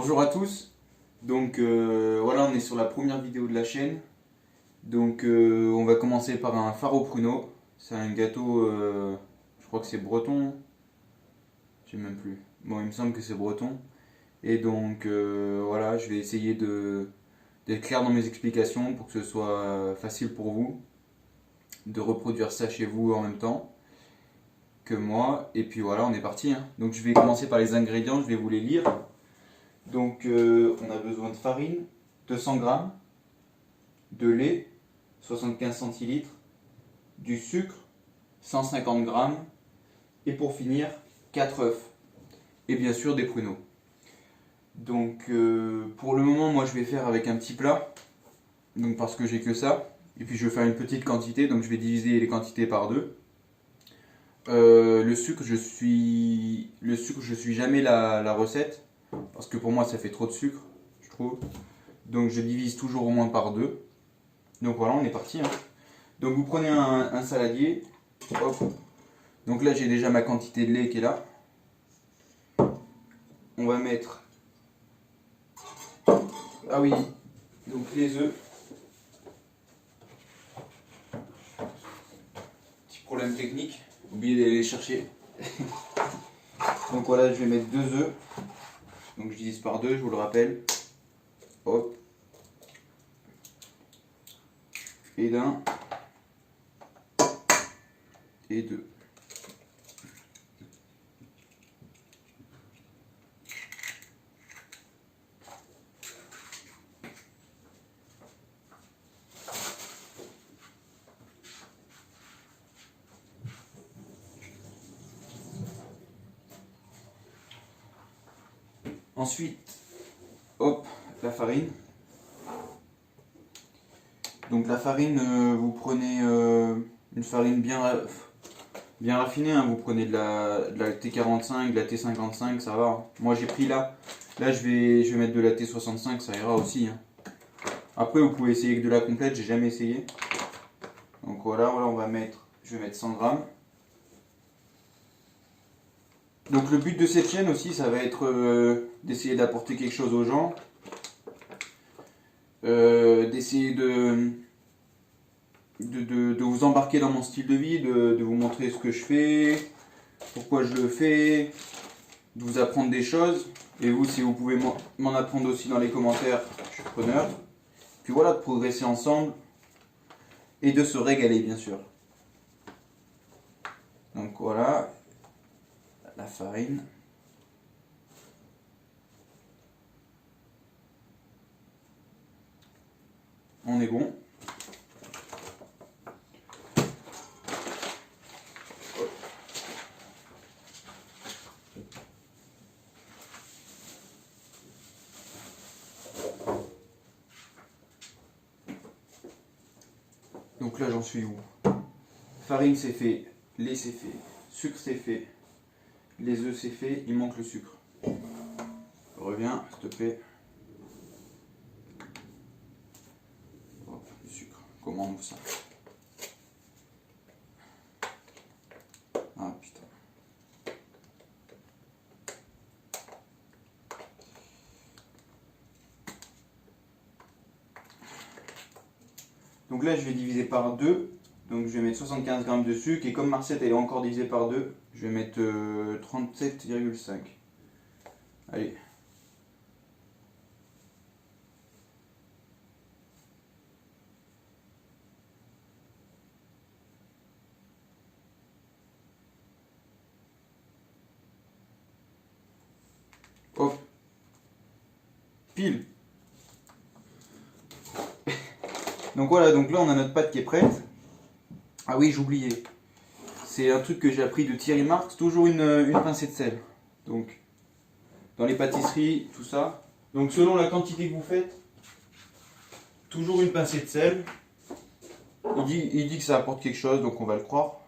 Bonjour à tous, donc voilà, on est sur la première vidéo de la chaîne. Donc on va commencer par un faro pruneau. C'est un gâteau, je crois que c'est breton, je sais même plus. Bon, il me semble que c'est breton. Et donc voilà, je vais essayer d'être clair dans mes explications pour que ce soit facile pour vous de reproduire ça chez vous en même temps que moi. Et puis voilà, on est parti, hein. Donc je vais commencer par les ingrédients, je vais vous les lire. Donc on a besoin de farine, 200 g, de lait, 75 centilitres, du sucre, 150 g, et pour finir, 4 œufs, et bien sûr des pruneaux. Donc pour le moment, moi je vais faire avec un petit plat, donc parce que j'ai que ça, et puis je vais faire une petite quantité, donc je vais diviser les quantités par deux. Le sucre, je suis jamais la recette, parce que pour moi ça fait trop de sucre, je trouve. Donc je divise toujours au moins par deux. Donc voilà, on est parti, hein. Donc vous prenez un saladier. Hop. Donc là j'ai déjà ma quantité de lait qui est là. On va mettre... Ah oui, donc les œufs. Petit problème technique, oublié d'aller les chercher. Donc voilà, je vais mettre 2 œufs. Donc je divise par 2, je vous le rappelle. Hop. Et d'un. Et deux. Ensuite, hop, la farine. Donc la farine, vous prenez une farine bien raffinée, hein. Vous prenez de la T45, de la T55, ça va, hein. Moi j'ai pris là. Là je vais mettre de la T65, ça ira aussi, hein. Après vous pouvez essayer avec de la complète, j'ai jamais essayé. Donc voilà, je vais mettre 100 g. Donc le but de cette chaîne aussi, ça va être d'essayer d'apporter quelque chose aux gens. D'essayer de vous embarquer dans mon style de vie, de vous montrer ce que je fais, pourquoi je le fais, de vous apprendre des choses. Et vous, si vous pouvez m'en apprendre aussi dans les commentaires, je suis preneur. Puis voilà, de progresser ensemble et de se régaler, bien sûr. Donc voilà, la farine. On est bon. Donc là j'en suis où? Farine c'est fait, lait c'est fait, sucre c'est fait, les œufs c'est fait, il manque le sucre. Reviens, s'il te plaît. Hop, le sucre. Comment on ouvre ça? Ah putain. Donc là je vais diviser par 2. Donc je vais mettre 75 g de sucre. Et comme ma recette elle est encore divisée par 2, je vais mettre 37,5. Allez. Hop. Pile. Donc voilà, donc là on a notre pâte qui est prête. Ah oui, j'oubliais. C'est un truc que j'ai appris de Thierry Marx, toujours une pincée de sel. Donc, dans les pâtisseries, tout ça. Donc selon la quantité que vous faites, toujours une pincée de sel. Il dit que ça apporte quelque chose, donc on va le croire.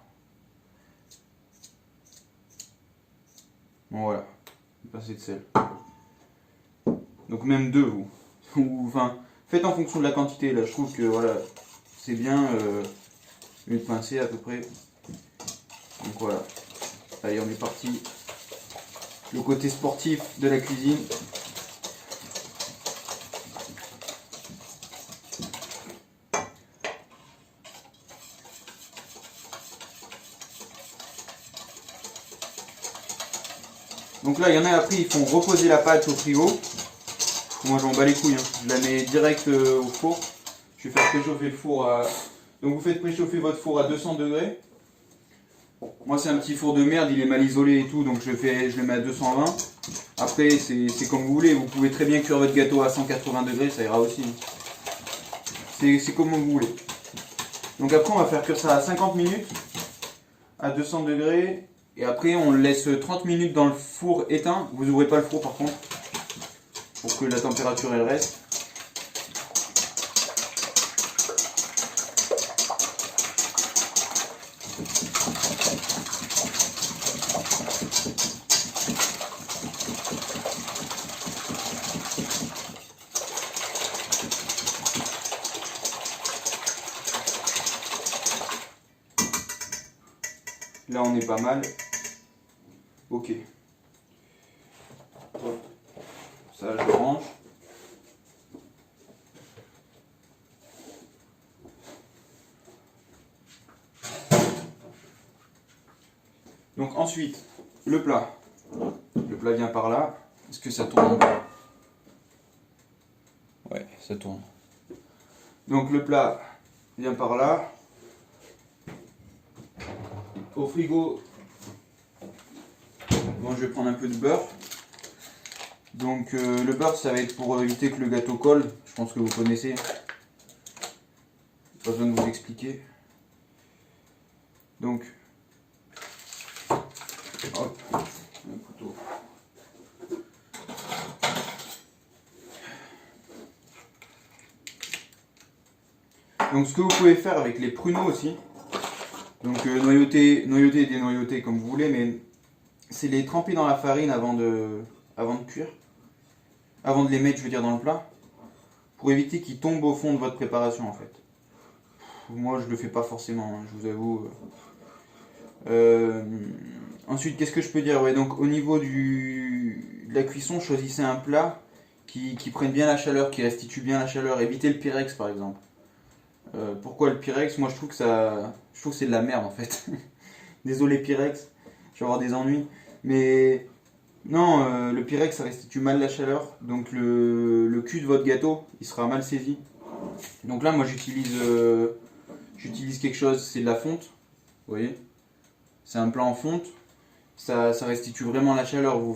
Bon voilà, une pincée de sel. Donc même deux, vous. Enfin, faites en fonction de la quantité. Là, je trouve que voilà, c'est bien une pincée à peu près. Donc voilà. Allez, on est parti. Le côté sportif de la cuisine. Donc là, il y en a après, ils font reposer la pâte au frigo. Moi, j'en bats les couilles. Je la mets direct au four. Je vais faire préchauffer le four à... Donc vous faites préchauffer votre four à 200 degrés. Moi, c'est un petit four de merde, il est mal isolé et tout, donc je le mets à 220. Après, c'est comme vous voulez. Vous pouvez très bien cuire votre gâteau à 180 degrés, ça ira aussi. C'est comme vous voulez. Donc après, on va faire cuire ça à 50 minutes à 200 degrés. Et après, on le laisse 30 minutes dans le four éteint. Vous n'ouvrez pas le four par contre, pour que la température elle reste. Là, on est pas mal. Ok. Hop. Ça, je le range. Donc ensuite, le plat. Le plat vient par là. Est-ce que ça tourne? Ouais, ça tourne. Donc le plat vient par là. Au frigo, bon, je vais prendre un peu de beurre. Donc le beurre, ça va être pour éviter que le gâteau colle. Je pense que vous connaissez. Pas besoin de vous expliquer. Donc, hop, un couteau. Donc ce que vous pouvez faire avec les pruneaux aussi, donc noyauter, dénoyauter comme vous voulez, mais c'est les tremper dans la farine avant de cuire, avant de les mettre, je veux dire, dans le plat, pour éviter qu'ils tombent au fond de votre préparation en fait. Moi je le fais pas forcément, hein, je vous avoue. Ensuite, qu'est-ce que je peux dire? Ouais, donc au niveau de la cuisson, choisissez un plat qui prenne bien la chaleur, qui restitue bien la chaleur. Évitez le Pyrex par exemple. Pourquoi le Pyrex? Moi je trouve que c'est de la merde en fait. Désolé Pyrex, je vais avoir des ennuis. Mais non, le Pyrex ça restitue mal la chaleur. Donc le cul de votre gâteau il sera mal saisi. Donc là moi j'utilise quelque chose, c'est de la fonte. Vous voyez? C'est un plat en fonte. Ça restitue vraiment la chaleur. Vous